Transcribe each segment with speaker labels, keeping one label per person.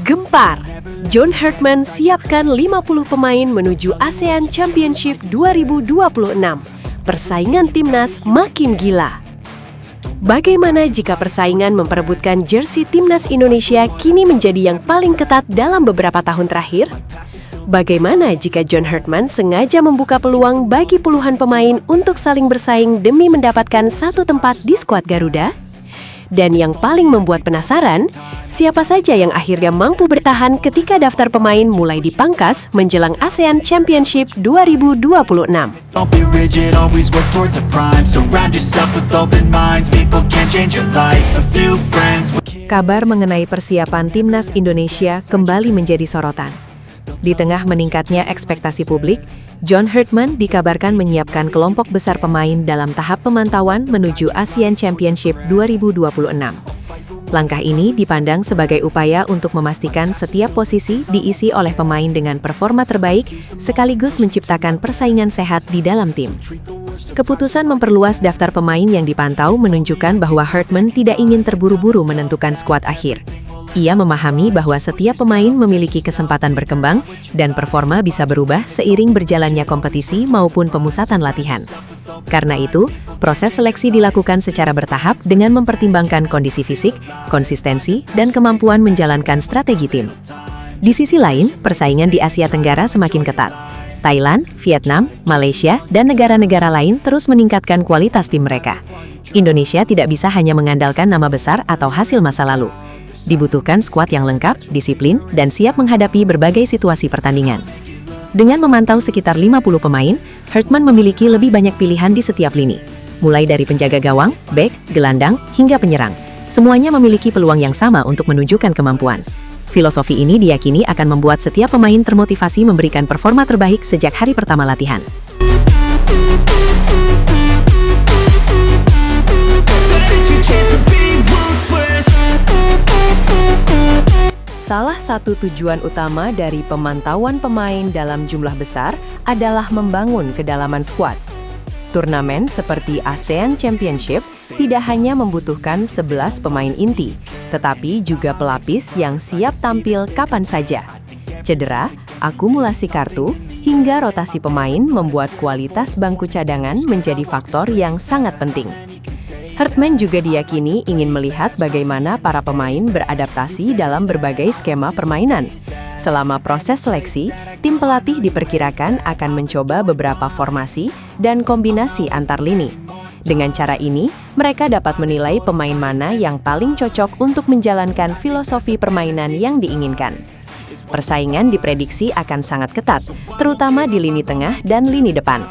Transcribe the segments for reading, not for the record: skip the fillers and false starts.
Speaker 1: Gempar, John Herdman siapkan 50 pemain menuju ASEAN Championship 2026. Persaingan timnas makin gila. Bagaimana jika persaingan memperebutkan jersey timnas Indonesia kini menjadi yang paling ketat dalam beberapa tahun terakhir? Bagaimana jika John Herdman sengaja membuka peluang bagi puluhan pemain untuk saling bersaing demi mendapatkan satu tempat di skuad Garuda? Dan yang paling membuat penasaran, siapa saja yang akhirnya mampu bertahan ketika daftar pemain mulai dipangkas menjelang ASEAN Championship 2026.
Speaker 2: Don't be rigid, always work towards a prime. Surround yourself with open minds. People can change your life. A few friends.
Speaker 3: Kabar mengenai persiapan timnas Indonesia kembali menjadi sorotan. Di tengah meningkatnya ekspektasi publik, John Herdman dikabarkan menyiapkan kelompok besar pemain dalam tahap pemantauan menuju ASEAN Championship 2026. Langkah ini dipandang sebagai upaya untuk memastikan setiap posisi diisi oleh pemain dengan performa terbaik, sekaligus menciptakan persaingan sehat di dalam tim. Keputusan memperluas daftar pemain yang dipantau menunjukkan bahwa Herdman tidak ingin terburu-buru menentukan skuad akhir. Ia memahami bahwa setiap pemain memiliki kesempatan berkembang dan performa bisa berubah seiring berjalannya kompetisi maupun pemusatan latihan. Karena itu, proses seleksi dilakukan secara bertahap dengan mempertimbangkan kondisi fisik, konsistensi, dan kemampuan menjalankan strategi tim. Di sisi lain, persaingan di Asia Tenggara semakin ketat. Thailand, Vietnam, Malaysia, dan negara-negara lain terus meningkatkan kualitas tim mereka. Indonesia tidak bisa hanya mengandalkan nama besar atau hasil masa lalu. Dibutuhkan skuad yang lengkap, disiplin, dan siap menghadapi berbagai situasi pertandingan. Dengan memantau sekitar 50 pemain, Herdman memiliki lebih banyak pilihan di setiap lini. Mulai dari penjaga gawang, bek, gelandang, hingga penyerang. Semuanya memiliki peluang yang sama untuk menunjukkan kemampuan. Filosofi ini diyakini akan membuat setiap pemain termotivasi memberikan performa terbaik sejak hari pertama latihan. Salah satu tujuan utama dari pemantauan pemain dalam jumlah besar adalah membangun kedalaman skuad. Turnamen seperti ASEAN Championship tidak hanya membutuhkan 11 pemain inti, tetapi juga pelapis yang siap tampil kapan saja. Cedera, akumulasi kartu, hingga rotasi pemain membuat kualitas bangku cadangan menjadi faktor yang sangat penting. Herdman juga diyakini ingin melihat bagaimana para pemain beradaptasi dalam berbagai skema permainan. Selama proses seleksi, tim pelatih diperkirakan akan mencoba beberapa formasi dan kombinasi antar lini. Dengan cara ini, mereka dapat menilai pemain mana yang paling cocok untuk menjalankan filosofi permainan yang diinginkan. Persaingan diprediksi akan sangat ketat, terutama di lini tengah dan lini depan.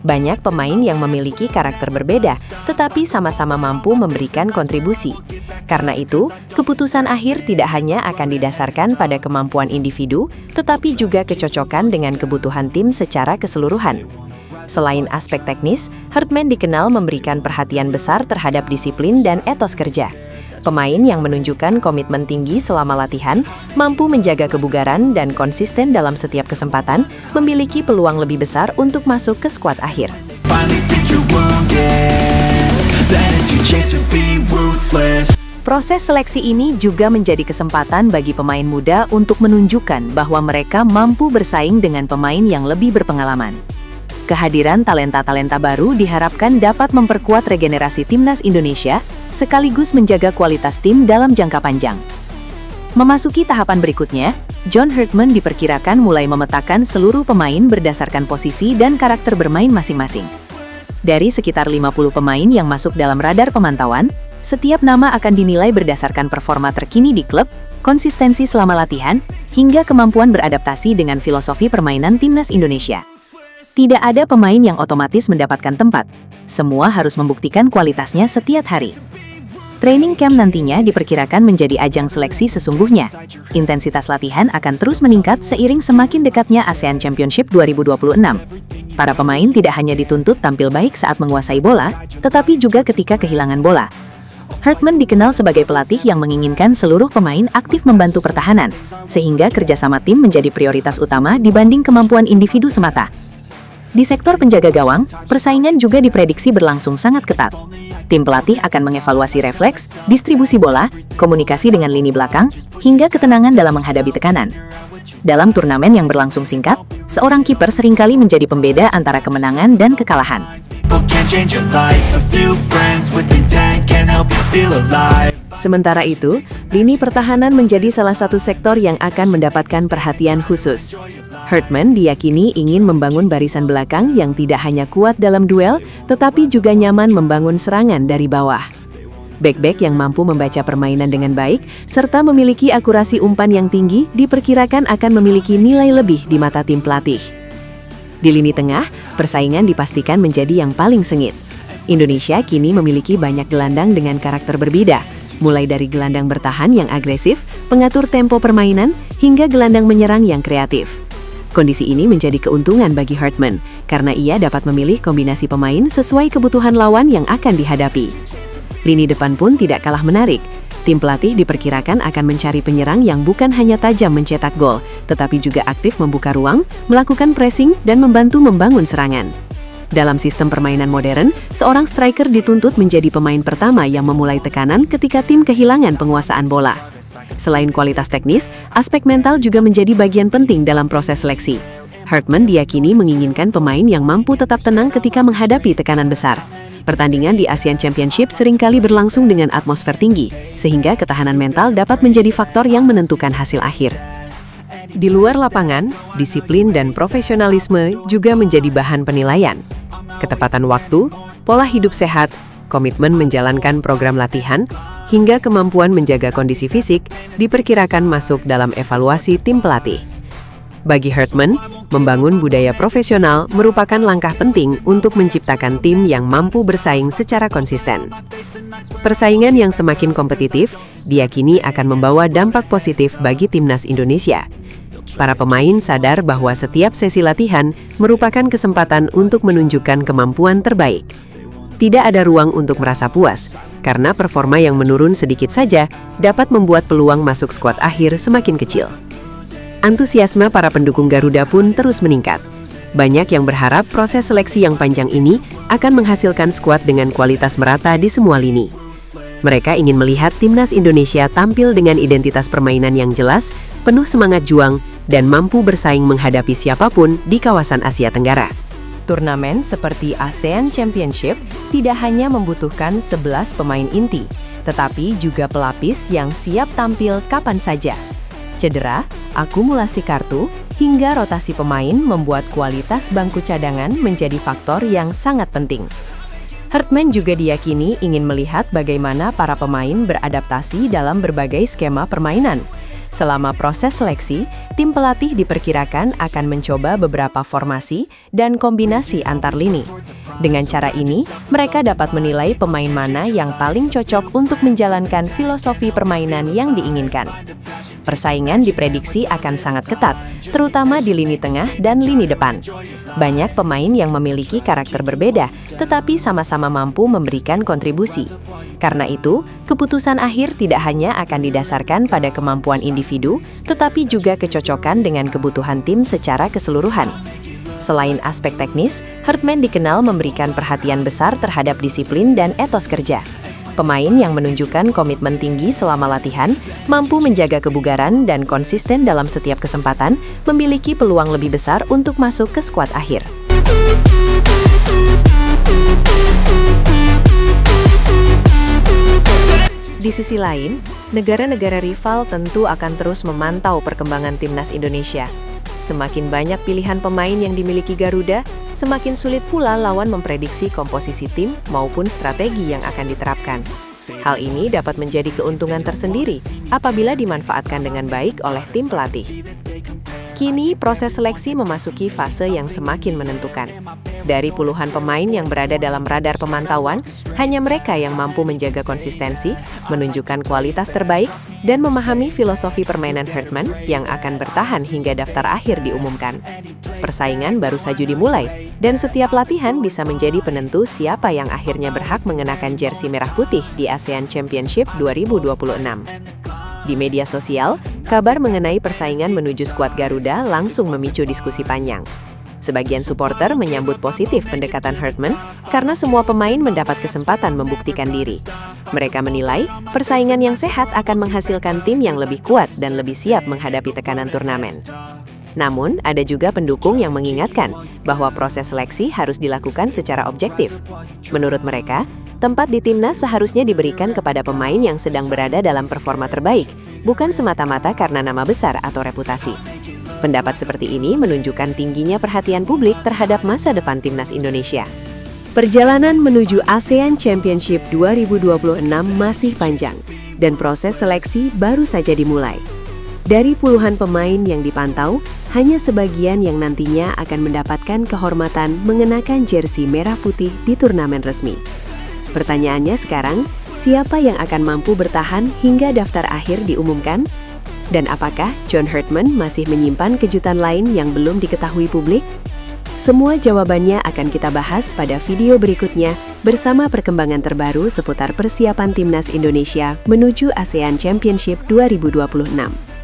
Speaker 3: Banyak pemain yang memiliki karakter berbeda, tetapi sama-sama mampu memberikan kontribusi. Karena itu, keputusan akhir tidak hanya akan didasarkan pada kemampuan individu, tetapi juga kecocokan dengan kebutuhan tim secara keseluruhan. Selain aspek teknis, Herdman dikenal memberikan perhatian besar terhadap disiplin dan etos kerja. Pemain yang menunjukkan komitmen tinggi selama latihan, mampu menjaga kebugaran dan konsisten dalam setiap kesempatan, memiliki peluang lebih besar untuk masuk ke skuad akhir. Proses seleksi ini juga menjadi kesempatan bagi pemain muda untuk menunjukkan bahwa mereka mampu bersaing dengan pemain yang lebih berpengalaman. Kehadiran talenta-talenta baru diharapkan dapat memperkuat regenerasi timnas Indonesia, sekaligus menjaga kualitas tim dalam jangka panjang. Memasuki tahapan berikutnya, John Herdman diperkirakan mulai memetakan seluruh pemain berdasarkan posisi dan karakter bermain masing-masing. Dari sekitar 50 pemain yang masuk dalam radar pemantauan, setiap nama akan dinilai berdasarkan performa terkini di klub, konsistensi selama latihan, hingga kemampuan beradaptasi dengan filosofi permainan timnas Indonesia. Tidak ada pemain yang otomatis mendapatkan tempat. Semua harus membuktikan kualitasnya setiap hari. Training camp nantinya diperkirakan menjadi ajang seleksi sesungguhnya. Intensitas latihan akan terus meningkat seiring semakin dekatnya ASEAN Championship 2026. Para pemain tidak hanya dituntut tampil baik saat menguasai bola, tetapi juga ketika kehilangan bola. Herdman dikenal sebagai pelatih yang menginginkan seluruh pemain aktif membantu pertahanan, sehingga kerjasama tim menjadi prioritas utama dibanding kemampuan individu semata. Di sektor penjaga gawang, persaingan juga diprediksi berlangsung sangat ketat. Tim pelatih akan mengevaluasi refleks, distribusi bola, komunikasi dengan lini belakang, hingga ketenangan dalam menghadapi tekanan. Dalam turnamen yang berlangsung singkat, seorang kiper seringkali menjadi pembeda antara kemenangan dan kekalahan.
Speaker 2: People can change your life. A few friends with intent can help you feel alive.
Speaker 1: Sementara itu, lini pertahanan menjadi salah satu sektor yang akan mendapatkan perhatian khusus. Hartman diyakini ingin membangun barisan belakang yang tidak hanya kuat dalam duel, tetapi juga nyaman membangun serangan dari bawah. Bek-bek yang mampu membaca permainan dengan baik, serta memiliki akurasi umpan yang tinggi, diperkirakan akan memiliki nilai lebih di mata tim pelatih. Di lini tengah, persaingan dipastikan menjadi yang paling sengit. Indonesia kini memiliki banyak gelandang dengan karakter berbeda, mulai dari gelandang bertahan yang agresif, pengatur tempo permainan, hingga gelandang menyerang yang kreatif. Kondisi ini menjadi keuntungan bagi Hartman, karena ia dapat memilih kombinasi pemain sesuai kebutuhan lawan yang akan dihadapi. Lini depan pun tidak kalah menarik. Tim pelatih diperkirakan akan mencari penyerang yang bukan hanya tajam mencetak gol, tetapi juga aktif membuka ruang, melakukan pressing, dan membantu membangun serangan. Dalam sistem permainan modern, seorang striker dituntut menjadi pemain pertama yang memulai tekanan ketika tim kehilangan penguasaan bola. Selain kualitas teknis, aspek mental juga menjadi bagian penting dalam proses seleksi. Hartman diyakini menginginkan pemain yang mampu tetap tenang ketika menghadapi tekanan besar. Pertandingan di ASEAN Championship seringkali berlangsung dengan atmosfer tinggi, sehingga ketahanan mental dapat menjadi faktor yang menentukan hasil akhir. Di luar lapangan, disiplin dan profesionalisme juga menjadi bahan penilaian. Ketepatan waktu, pola hidup sehat, komitmen menjalankan program latihan, hingga kemampuan menjaga kondisi fisik diperkirakan masuk dalam evaluasi tim pelatih. Bagi Hartman, membangun budaya profesional merupakan langkah penting untuk menciptakan tim yang mampu bersaing secara konsisten. Persaingan yang semakin kompetitif diyakini akan membawa dampak positif bagi timnas Indonesia. Para pemain sadar bahwa setiap sesi latihan merupakan kesempatan untuk menunjukkan kemampuan terbaik. Tidak ada ruang untuk merasa puas, karena performa yang menurun sedikit saja dapat membuat peluang masuk skuad akhir semakin kecil. Antusiasme para pendukung Garuda pun terus meningkat. Banyak yang berharap proses seleksi yang panjang ini akan menghasilkan skuad dengan kualitas merata di semua lini. Mereka ingin melihat timnas Indonesia tampil dengan identitas permainan yang jelas, penuh semangat juang, dan mampu bersaing menghadapi siapapun di kawasan Asia Tenggara. Turnamen seperti ASEAN Championship tidak hanya membutuhkan 11 pemain inti, tetapi juga pelapis yang siap tampil kapan saja. Cedera, akumulasi kartu, hingga rotasi pemain membuat kualitas bangku cadangan menjadi faktor yang sangat penting. Hartman juga diyakini ingin melihat bagaimana para pemain beradaptasi dalam berbagai skema permainan. Selama proses seleksi, tim pelatih diperkirakan akan mencoba beberapa formasi dan kombinasi antar lini. Dengan cara ini, mereka dapat menilai pemain mana yang paling cocok untuk menjalankan filosofi permainan yang diinginkan. Persaingan diprediksi akan sangat ketat, terutama di lini tengah dan lini depan. Banyak pemain yang memiliki karakter berbeda, tetapi sama-sama mampu memberikan kontribusi. Karena itu, keputusan akhir tidak hanya akan didasarkan pada kemampuan individu, tetapi juga kecocokan dengan kebutuhan tim secara keseluruhan. Selain aspek teknis, Hartman dikenal memberikan perhatian besar terhadap disiplin dan etos kerja. Pemain yang menunjukkan komitmen tinggi selama latihan, mampu menjaga kebugaran dan konsisten dalam setiap kesempatan, memiliki peluang lebih besar untuk masuk ke skuad akhir. Di sisi lain, negara-negara rival tentu akan terus memantau perkembangan timnas Indonesia. Semakin banyak pilihan pemain yang dimiliki Garuda, semakin sulit pula lawan memprediksi komposisi tim maupun strategi yang akan diterapkan. Hal ini dapat menjadi keuntungan tersendiri apabila dimanfaatkan dengan baik oleh tim pelatih. Kini, proses seleksi memasuki fase yang semakin menentukan. Dari puluhan pemain yang berada dalam radar pemantauan, hanya mereka yang mampu menjaga konsistensi, menunjukkan kualitas terbaik, dan memahami filosofi permainan Hartman yang akan bertahan hingga daftar akhir diumumkan. Persaingan baru saja dimulai, dan setiap latihan bisa menjadi penentu siapa yang akhirnya berhak mengenakan jersey merah putih di ASEAN Championship 2026. Di media sosial, kabar mengenai persaingan menuju skuad Garuda langsung memicu diskusi panjang.
Speaker 3: Sebagian supporter menyambut positif pendekatan Hartman karena semua pemain mendapat kesempatan membuktikan diri. Mereka menilai persaingan yang sehat akan menghasilkan tim yang lebih kuat dan lebih siap menghadapi tekanan turnamen. Namun, ada juga pendukung yang mengingatkan bahwa proses seleksi harus dilakukan secara objektif. Menurut mereka, tempat di timnas seharusnya diberikan kepada pemain yang sedang berada dalam performa terbaik, bukan semata-mata karena nama besar atau reputasi. Pendapat seperti ini menunjukkan tingginya perhatian publik terhadap masa depan timnas Indonesia.
Speaker 1: Perjalanan menuju ASEAN Championship 2026 masih panjang, dan proses seleksi baru saja dimulai. Dari puluhan pemain yang dipantau, hanya sebagian yang nantinya akan mendapatkan kehormatan mengenakan jersey merah putih di turnamen resmi. Pertanyaannya sekarang, siapa yang akan mampu bertahan hingga daftar akhir diumumkan? Dan apakah John Hartman masih menyimpan kejutan lain yang belum diketahui publik? Semua jawabannya akan kita bahas pada video berikutnya bersama perkembangan terbaru seputar persiapan timnas Indonesia menuju ASEAN Championship 2026.